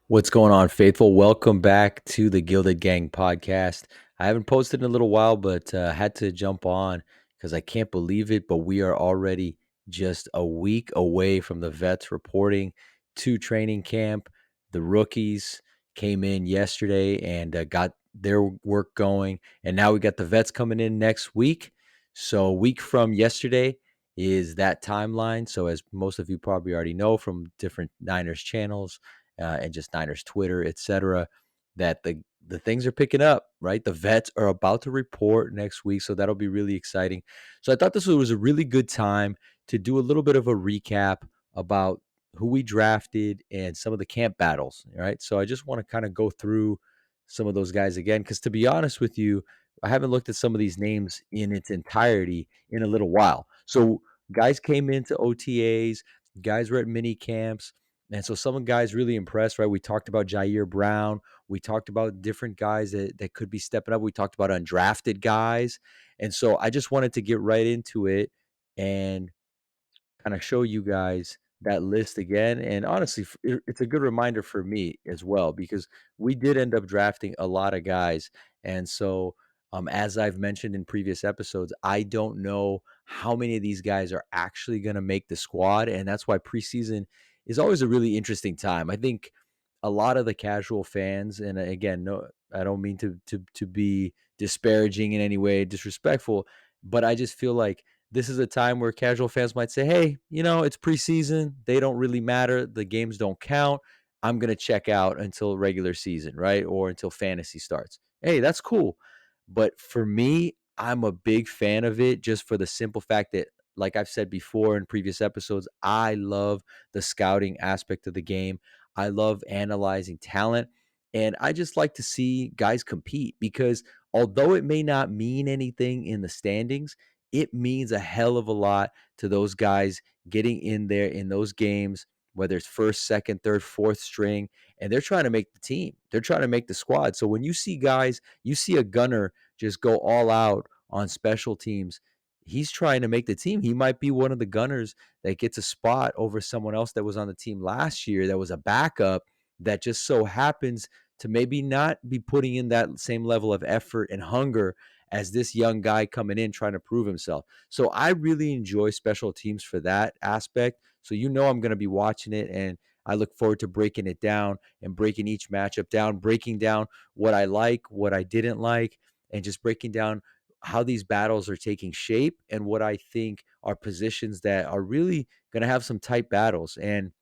What's going on, faithful? Welcome back to the Gilded Gang podcast. I haven't posted in a little while, but had to jump on because I can't believe it. But we are already just a week away from the vets reporting to training camp. The rookies came in yesterday and got their work going. And now we got the vets coming in next week. So, a week from yesterday is that timeline. So, as most of you probably already know from different Niners channels, and just Niners Twitter, etc., that the things are picking up, right? The vets are about to report next week, so that'll be really exciting. So I thought this was a really good time to do a little bit of a recap about who we drafted and some of the camp battles, right? So I just want to kind of go through some of those guys again, because to be honest with you, I haven't looked at some of these names in its entirety in a little while. So guys came into OTAs, guys were at mini camps, and so some guys really impressed, right? We talked about Jair Brown. We talked about different guys that could be stepping up. We talked about undrafted guys. And so I just wanted to get right into it and kind of show you guys that list again. And honestly, it's a good reminder for me as well, because we did end up drafting a lot of guys. And so, as I've mentioned in previous episodes, I don't know how many of these guys are actually going to make the squad. And that's why preseason is always a really interesting time. I think a lot of the casual fans, and again, no, I don't mean to be disparaging in any way, disrespectful, but I just feel like this is a time where casual fans might say, hey, it's preseason. They don't really matter. The games don't count. I'm going to check out until regular season, right? Or until fantasy starts. Hey, that's cool. But for me, I'm a big fan of it just for the simple fact that, like I've said before in previous episodes, I love the scouting aspect of the game. I love analyzing talent. And I just like to see guys compete because although it may not mean anything in the standings, it means a hell of a lot to those guys getting in there in those games, whether it's first, second, third, fourth string, and they're trying to make the team. They're trying to make the squad. So when you see guys, you see a gunner just go all out on special teams, he's trying to make the team. He might be one of the gunners that gets a spot over someone else that was on the team last year that was a backup that just so happens to maybe not be putting in that same level of effort and hunger as this young guy coming in trying to prove himself. So I really enjoy special teams for that aspect. So I'm going to be watching it, and I look forward to breaking it down and breaking each matchup down, breaking down what I like, what I didn't like, and just breaking down how these battles are taking shape and what I think are positions that are really going to have some tight battles. And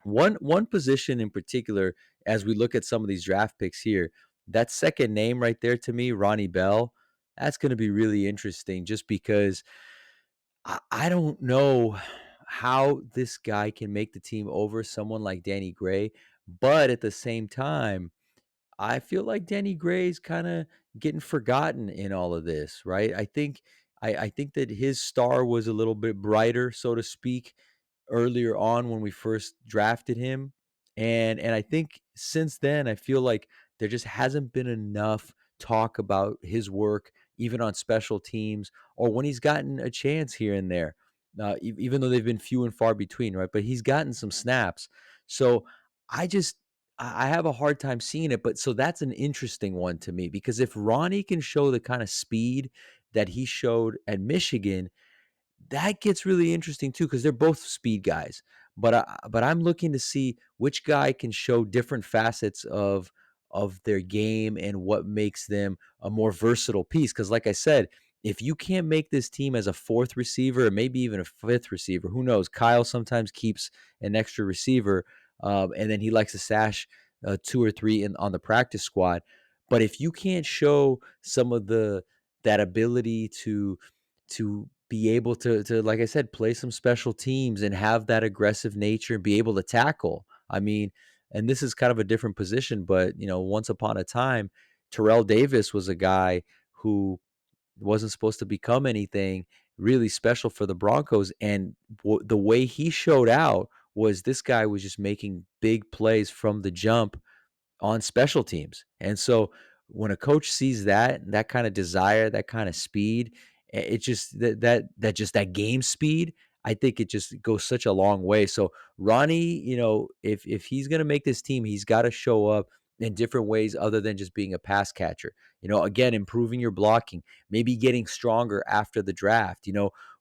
one position in particular, as we look at some of these draft picks here, that second name right there to me, Ronnie Bell, that's going to be really interesting just because I don't know how this guy can make the team over someone like Danny Gray. But at the same time, I feel like Danny Gray's kind of getting forgotten in all of this, right? I think that his star was a little bit brighter, so to speak, earlier on when we first drafted him. And I think since then I feel like there just hasn't been enough talk about his work even on special teams or when he's gotten a chance here and there. Even though they've been few and far between, right? But he's gotten some snaps. So I just I have a hard time seeing it, but so that's an interesting one to me because if Ronnie can show the kind of speed that he showed at Michigan, that gets really interesting too because they're both speed guys. But I'm looking to see which guy can show different facets of their game and what makes them a more versatile piece. Because like I said, if you can't make this team as a fourth receiver or maybe even a fifth receiver, who knows? Kyle sometimes keeps an extra receiver, and then he likes to stash two or three on the practice squad. But if you can't show some of the that ability to be able to like I said, play some special teams and have that aggressive nature and be able to tackle. I mean, and this is kind of a different position, but once upon a time, Terrell Davis was a guy who wasn't supposed to become anything really special for the Broncos, and the way he showed out was this guy was just making big plays from the jump on special teams. And so when a coach sees that kind of desire, that kind of speed, it just that game speed, I think it just goes such a long way. So Ronnie, if he's gonna make this team, he's got to show up in different ways other than just being a pass catcher. Again, improving your blocking, maybe getting stronger after the draft.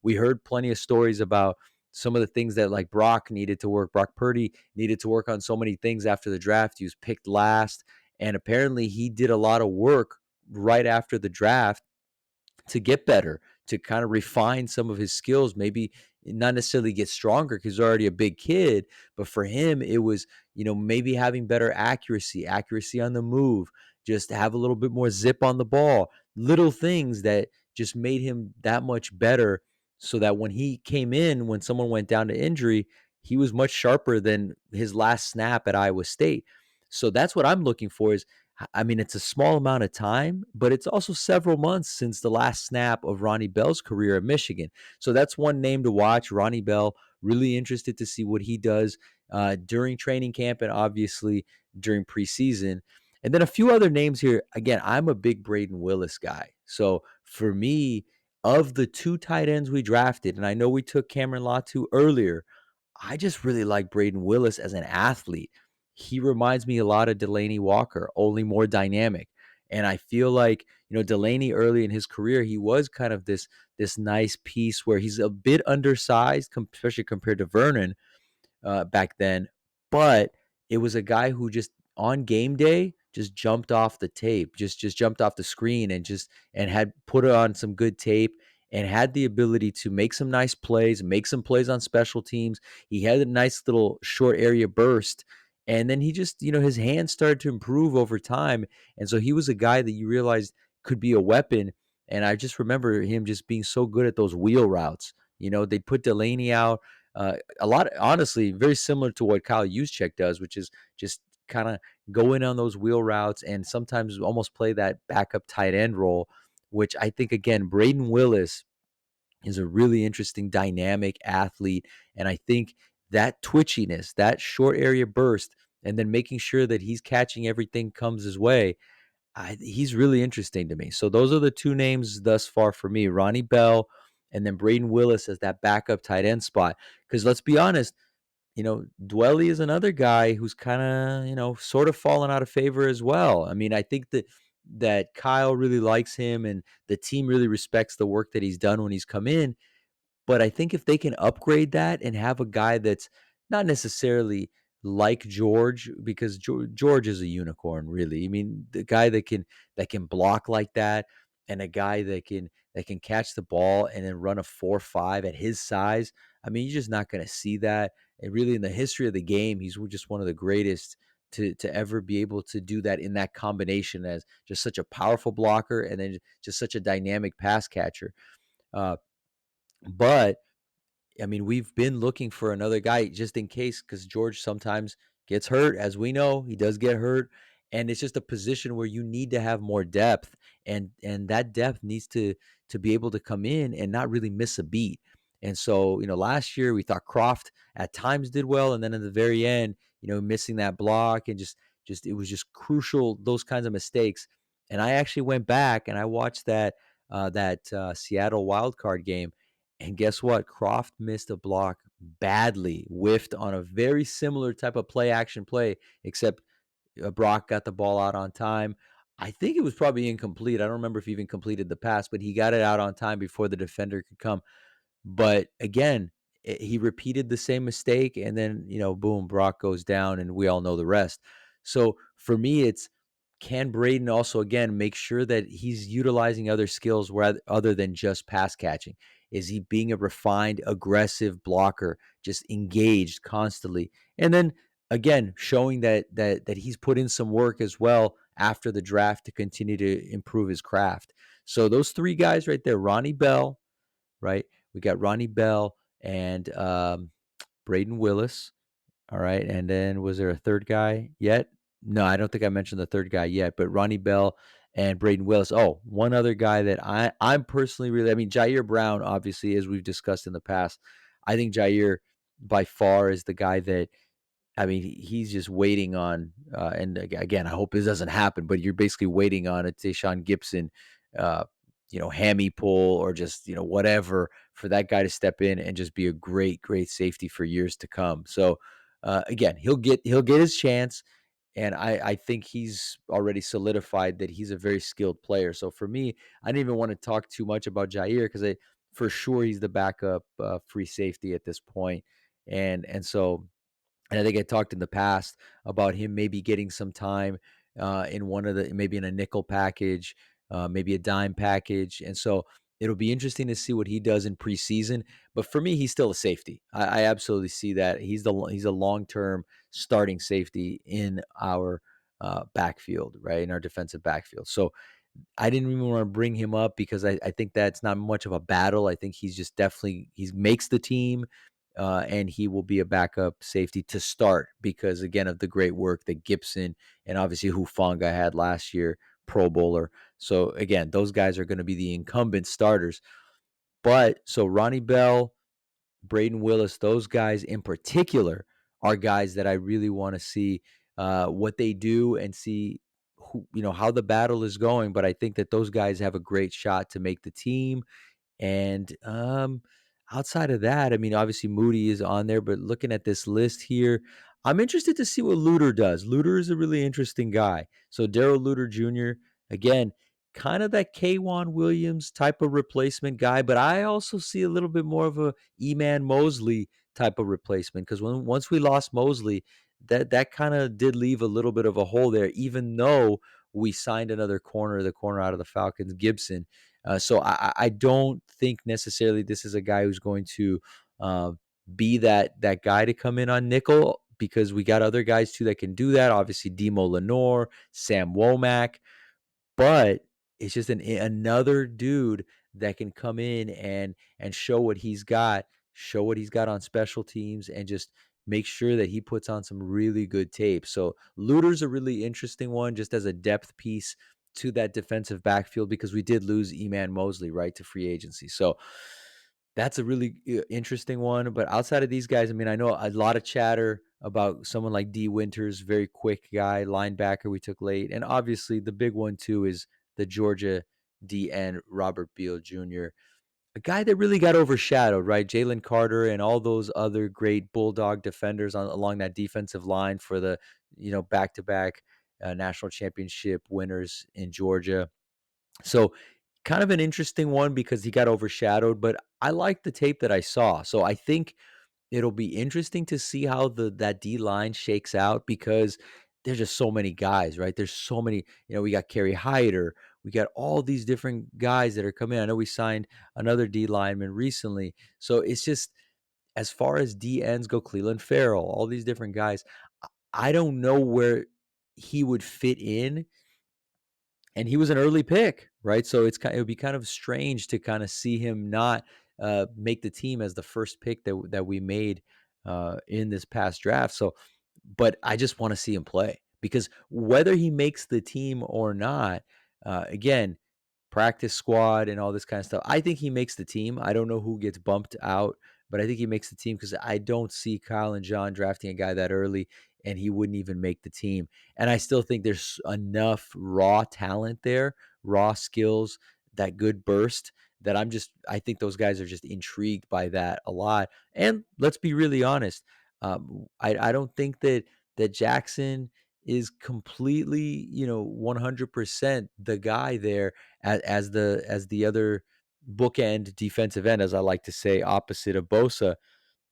We heard plenty of stories about some of the things that like Brock needed to work. Brock Purdy needed to work on so many things after the draft. He was picked last, and apparently he did a lot of work right after the draft to get better, to kind of refine some of his skills, maybe not necessarily get stronger because he's already a big kid, but for him, it was, maybe having better accuracy on the move, just have a little bit more zip on the ball, little things that just made him that much better so that when he came in, when someone went down to injury, he was much sharper than his last snap at Iowa State. So that's what I'm looking for is I mean, it's a small amount of time, but it's also several months since the last snap of Ronnie Bell's career at Michigan. So that's one name to watch. Ronnie Bell, really interested to see what he does during training camp and obviously during preseason. And then a few other names here. Again, I'm a big Braden Willis guy. So for me, of the two tight ends we drafted, and I know we took Cameron Latu earlier, I just really like Braden Willis as an athlete. He reminds me a lot of Delaney Walker, only more dynamic. And I feel like, Delaney early in his career, he was kind of this nice piece where he's a bit undersized, especially compared to Vernon, back then, but it was a guy who just on game day just jumped off the tape, just jumped off the screen and had put on some good tape and had the ability to make some nice plays, make some plays on special teams. He had a nice little short area burst. And then he just, his hands started to improve over time. And so he was a guy that you realized could be a weapon. And I just remember him just being so good at those wheel routes. They'd put Delaney out a lot, honestly, very similar to what Kyle Juszczyk does, which is just kind of go in on those wheel routes and sometimes almost play that backup tight end role, which I think, again, Braden Willis is a really interesting dynamic athlete. And I think that twitchiness, that short area burst, and then making sure that he's catching everything comes his way. He's really interesting to me. So those are the two names thus far for me, Ronnie Bell and then Braden Willis as that backup tight end spot. Because let's be honest, Dwelly is another guy who's kind of, sort of fallen out of favor as well. I mean, I think that Kyle really likes him and the team really respects the work that he's done when he's come in. But I think if they can upgrade that and have a guy that's not necessarily like George, because George is a unicorn, really. I mean, the guy that can block like that, and a guy that can catch the ball and then run a 4.5 at his size. I mean, you're just not going to see that. And really, in the history of the game, he's just one of the greatest to ever be able to do that in that combination as just such a powerful blocker and then just such a dynamic pass catcher. Uh, but I mean, we've been looking for another guy just in case because George sometimes gets hurt. As we know, he does get hurt. And it's just a position where you need to have more depth. And that depth needs to be able to come in and not really miss a beat. And so, last year we thought Croft at times did well, and then in the very end, missing that block and just it was just crucial, those kinds of mistakes. And I actually went back and I watched that Seattle wild card game, and guess what? Croft missed a block badly, whiffed on a very similar type of play action play, except Brock got the ball out on time. I think it was probably incomplete. I don't remember if he even completed the pass, but he got it out on time before the defender could come. But again, he repeated the same mistake, and then, boom, Brock goes down, and we all know the rest. So for me, it's can Braden also, again, make sure that he's utilizing other skills other than just pass catching? Is he being a refined, aggressive blocker, just engaged constantly? And then again, showing that he's put in some work as well after the draft to continue to improve his craft. So those three guys right there, Ronnie Bell, right? We got Ronnie Bell and Braden Willis. All right. And then was there a third guy yet? No, I don't think I mentioned the third guy yet, but Ronnie Bell and Braden Willis. Oh, one other guy that I'm personally really, I mean, Jair Brown, obviously, as we've discussed in the past. I think Jair by far is the guy that, I mean, he's just waiting on, and again, I hope this doesn't happen, but you're basically waiting on a Tayshaun Gibson uh, hammy pull or just, whatever for that guy to step in and just be a great, great safety for years to come. So again, he'll get his chance. And I think he's already solidified that he's a very skilled player. So for me, I didn't even want to talk too much about Jair because for sure he's the backup free safety at this point. And I think I talked in the past about him maybe getting some time in one of the maybe in a nickel package, maybe a dime package, and so it'll be interesting to see what he does in preseason. But for me, he's still a safety. I absolutely see that he's a long term starting safety in our backfield, right, in our defensive backfield. So I didn't even want to bring him up because I think that's not much of a battle. I think he's just definitely he makes the team, and he will be a backup safety to start because again of the great work that Gibson and obviously Hufanga had last year, Pro Bowler. So again, those guys are going to be the incumbent starters. But so Ronnie Bell, Braden Willis, those guys in particular are guys that I really want to see what they do and see how the battle is going. But I think that those guys have a great shot to make the team. And outside of that, I mean, obviously Moody is on there, but looking at this list here, I'm interested to see what Luter does. Luter is a really interesting guy. So Daryl Luter Jr., again, kind of that Kwan Williams type of replacement guy, but I also see a little bit more of a Eman Mosley type of replacement because once we lost Mosley, that kind of did leave a little bit of a hole there, even though we signed another corner, the corner out of the Falcons, Gibson. So I don't think necessarily this is a guy who's going to uh, be that guy to come in on nickel because we got other guys too that can do that. Obviously, Demo Lenore, Sam Womack, but it's just another dude that can come in and show what he's got on special teams, and just make sure that he puts on some really good tape. So Luter's a really interesting one, just as a depth piece to that defensive backfield because we did lose Eman Mosley right to free agency. So that's a really interesting one. But outside of these guys, I mean, I know a lot of chatter about someone like D Winters, very quick guy, linebacker we took late. And obviously the big one too is the Georgia DN Robert Beal Jr., a guy that really got overshadowed, right? Jalen Carter and all those other great Bulldog defenders along that defensive line for the, back-to-back national championship winners in Georgia. So kind of an interesting one because he got overshadowed, but I like the tape that I saw. So I think it'll be interesting to see how that D line shakes out because there's just so many guys, right? There's so many, we got Kerry Hyder, we got all these different guys that are coming in. I know we signed another D lineman recently. So it's just as far as D ends go, Cleveland Farrell, all these different guys. I don't know where he would fit in, and he was an early pick, right? So it would be kind of strange to kind of see him not make the team as the first pick that we made in this past draft. So, but I just want to see him play because whether he makes the team or not, again, practice squad and all this kind of stuff. I think he makes the team. I don't know who gets bumped out, but I think he makes the team because I don't see Kyle and John drafting a guy that early and he wouldn't even make the team. And I still think there's enough raw talent there, raw skills, that good burst that I think those guys are just intrigued by that a lot. And let's be really honest. I don't think that Jackson is completely, 100% the guy there as the other bookend defensive end, as I like to say, opposite of Bosa.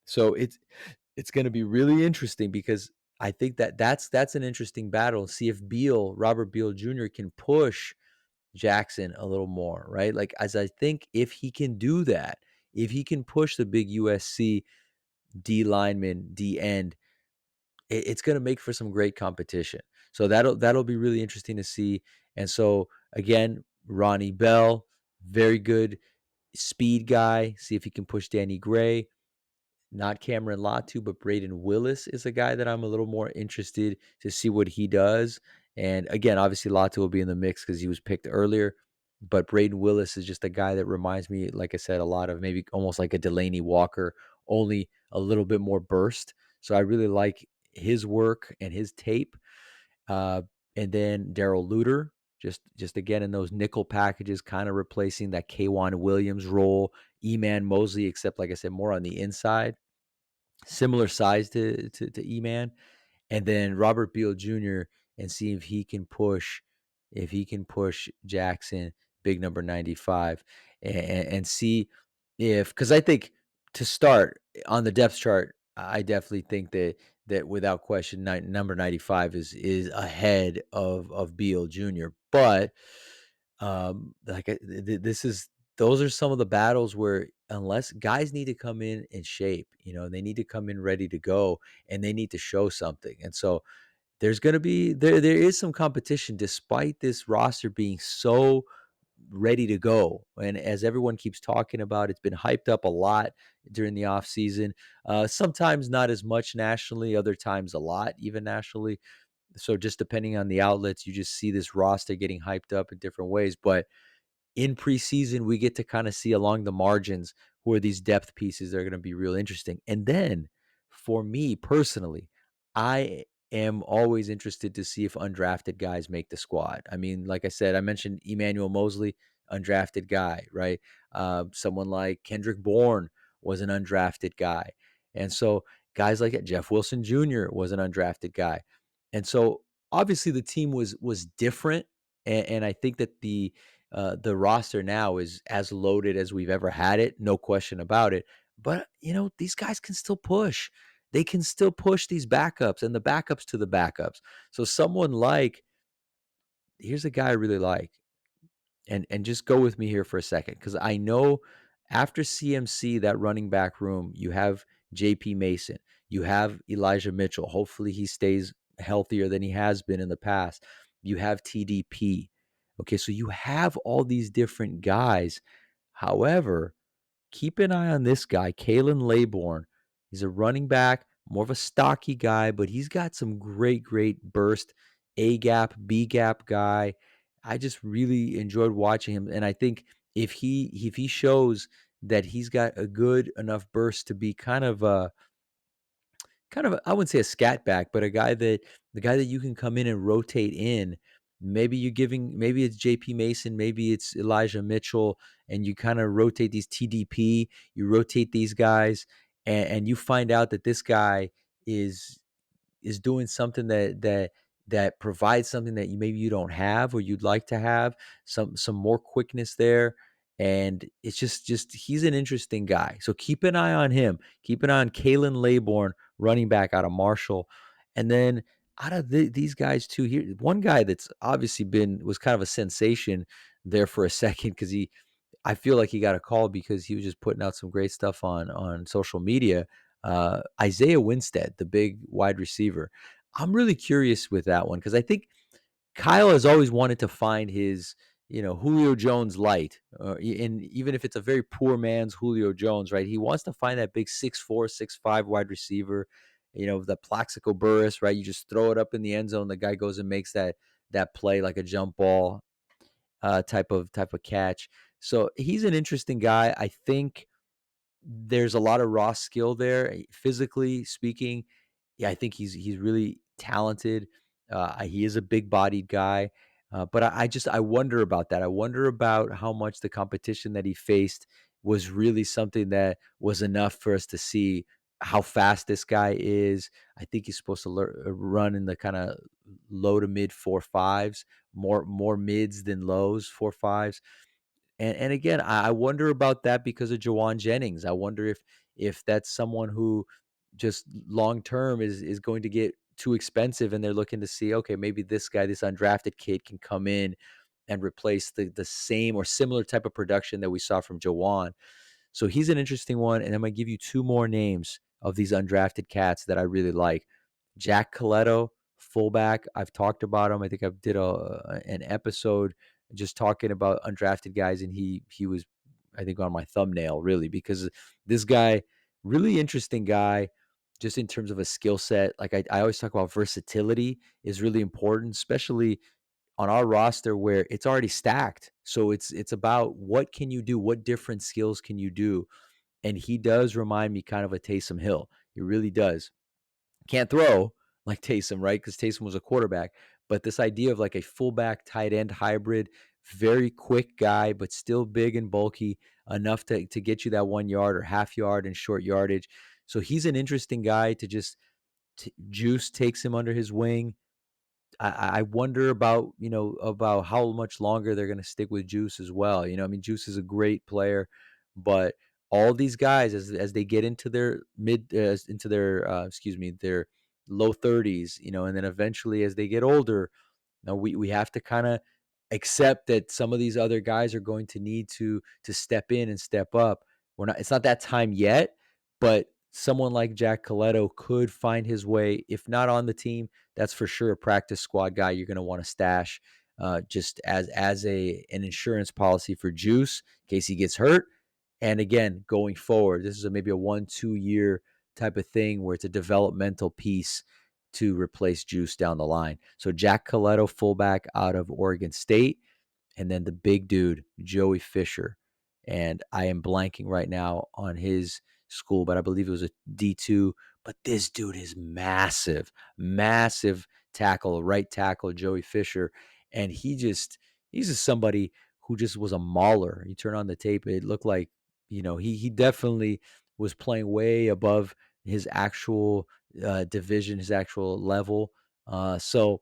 So it's going to be really interesting because I think that's an interesting battle. See if Robert Beal Jr. can push Jackson a little more, right? Like as I think if he can do that, if he can push the big USC D lineman, D end, it's going to make for some great competition. So that'll be really interesting to see. And so again, Ronnie Bell, very good speed guy. See if he can push Danny Gray. Not Cameron Latu, but Braden Willis is a guy that I'm a little more interested to see what he does. And again, obviously Latu will be in the mix because he was picked earlier. But Braden Willis is just a guy that reminds me, like I said, a lot of maybe almost like a Delaney Walker, only a little bit more burst. So I really like his work and his tape. Uh, and then Daryl Luter. just again in those nickel packages, kind of replacing that Kwan Williams role, Eman Mosley, except like I said, more on the inside, similar size to Eman, and then Robert Beal Jr. and see if he can push Jackson, big number 95, and see if because I think to start on the depth chart, I definitely think that without question, number 95 is ahead of Beal Jr. But this is those are some of the battles where unless guys need to come in shape, they need to come in ready to go and they need to show something. And so there's going to be there is some competition despite this roster being so ready to go. And as everyone keeps talking about, it's been hyped up a lot during the offseason. Sometimes not as much nationally, other times a lot, even nationally. So just depending on the outlets, you just see this roster getting hyped up in different ways. But in preseason, we get to kind of see along the margins who are these depth pieces that are going to be real interesting. And then for me personally, I am always interested to see if undrafted guys make the squad. I mean, like I said, I mentioned Emmanuel Mosley, undrafted guy, right? Someone like Kendrick Bourne was an undrafted guy. And so guys like Jeff Wilson Jr. was an undrafted guy. And so obviously the team was different. And I think that the roster now is as loaded as we've ever had it, no question about it. But these guys can still push. They can still push these backups and the backups to the backups. So someone like here's a guy I really like, and just go with me here for a second because I know after CMC that running back room, you have JP Mason, you have Elijah Mitchell. Hopefully he stays healthier than he has been in the past. You have TDP. Okay, so you have all these different guys. However, keep an eye on this guy, Kalen Laybourne. He's a running back, more of a stocky guy, but he's got some great burst, A gap, B gap guy. I just really enjoyed watching him, and I think if he shows that he's got a good enough burst to be I wouldn't say a scat back, but the guy that you can come in and rotate in. Maybe it's JP Mason, maybe it's Elijah Mitchell, and you kind of rotate these TDP, you rotate these guys, and you find out that this guy is is doing something that provides something that you don't have or you'd like to have, some more quickness there. And it's just he's an interesting guy. So keep an eye on him. Keep an eye on Kalen Laybourne, running back out of Marshall. And then out of these guys too, here one guy that's obviously was kind of a sensation there for a second because I feel like he got a call because he was just putting out some great stuff on social media. Isaiah Winstead, the big wide receiver. I'm really curious with that one because I think Kyle has always wanted to find his, Julio Jones light, and even if it's a very poor man's Julio Jones, right? He wants to find that big 6'4", 6'5" wide receiver, the Plaxico Burris, right? You just throw it up in the end zone, the guy goes and makes that play like a jump ball type of catch. So he's an interesting guy. I think there's a lot of raw skill there, physically speaking. Yeah, I think he's really talented. He is a big-bodied guy, but I wonder about that. I wonder about how much the competition that he faced was really something that was enough for us to see how fast this guy is. I think he's supposed to run in the kind of low to mid 4.5s, more mids than lows, 4.5s. And again, I wonder about that because of Jawan Jennings. I wonder if that's someone who just long term is going to get too expensive, and they're looking to see, okay, maybe this guy, this undrafted kid, can come in and replace the same or similar type of production that we saw from Jawan. So he's an interesting one, and I'm gonna give you two more names of these undrafted cats that I really like. Jack Coletto, fullback. I've talked about him. I think I did an episode just talking about undrafted guys, and he was, I think, on my thumbnail really because this guy, really interesting guy, just in terms of a skill set. Like I always talk about versatility is really important, especially on our roster where it's already stacked. So it's about what can you do, what different skills can you do, and he does remind me kind of a Taysom Hill. He really does. Can't throw like Taysom, right? Because Taysom was a quarterback, But this idea of like a fullback tight end hybrid, very quick guy, but still big and bulky enough to get you that 1 yard or half yard and short yardage. So he's an interesting guy to just Juice takes him under his wing. I wonder about, about how much longer they're gonna stick with Juice as well. I mean, Juice is a great player, but all these guys as they get into their into their excuse me, their low 30s, and then eventually as they get older, now we have to kind of accept that some of these other guys are going to need to step in and step up. It's not that time yet, but someone like Jack Coletto could find his way, if not on the team, that's for sure a practice squad guy you're going to want to stash, just as an insurance policy for Juice in case he gets hurt. And again, going forward, this is maybe a 1-2 year type of thing where it's a developmental piece to replace Juice down the line. So Jack Coletto, fullback out of Oregon State, and then the big dude, Joey Fisher. And I am blanking right now on his school, but I believe it was a D2. But this dude is massive, massive tackle, right tackle, Joey Fisher. And he's just somebody who just was a mauler. You turn on the tape, it looked like, he definitely was playing way above his actual division, his actual level. So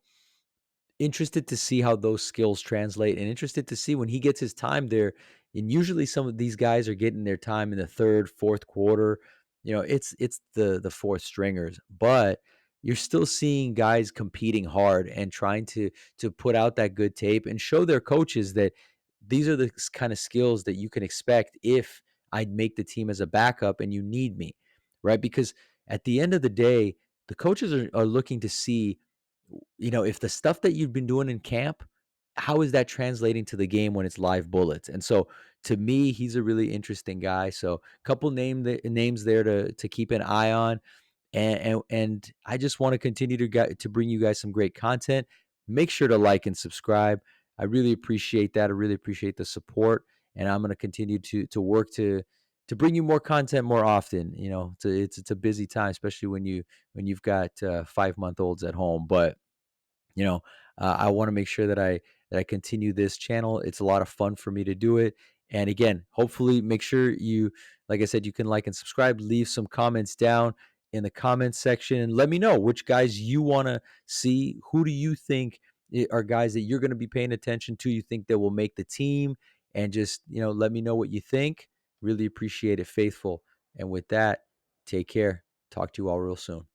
interested to see how those skills translate and interested to see when he gets his time there. And usually some of these guys are getting their time in the third, fourth quarter. It's the fourth stringers, but you're still seeing guys competing hard and trying to put out that good tape and show their coaches that these are the kind of skills that you can expect if I'd make the team as a backup and you need me, right? Because at the end of the day, the coaches are looking to see, if the stuff that you've been doing in camp, how is that translating to the game when it's live bullets? And so to me, he's a really interesting guy. So couple names there to keep an eye on. And I just want to continue to bring you guys some great content. Make sure to like and subscribe. I really appreciate that. I really appreciate the support, and I'm going to continue to work to bring you more content more often. It's a busy time, especially when you've got 5-month olds at home. But you know, I want to make sure that I continue this channel. It's a lot of fun for me to do it. And again, hopefully make sure you, like I said, you can like and subscribe, leave some comments down in the comments section and let me know which guys you want to see. Who do you think are guys that you're going to be paying attention to, you think that will make the team? And just, let me know what you think. Really appreciate it, Faithful. And with that, take care. Talk to you all real soon.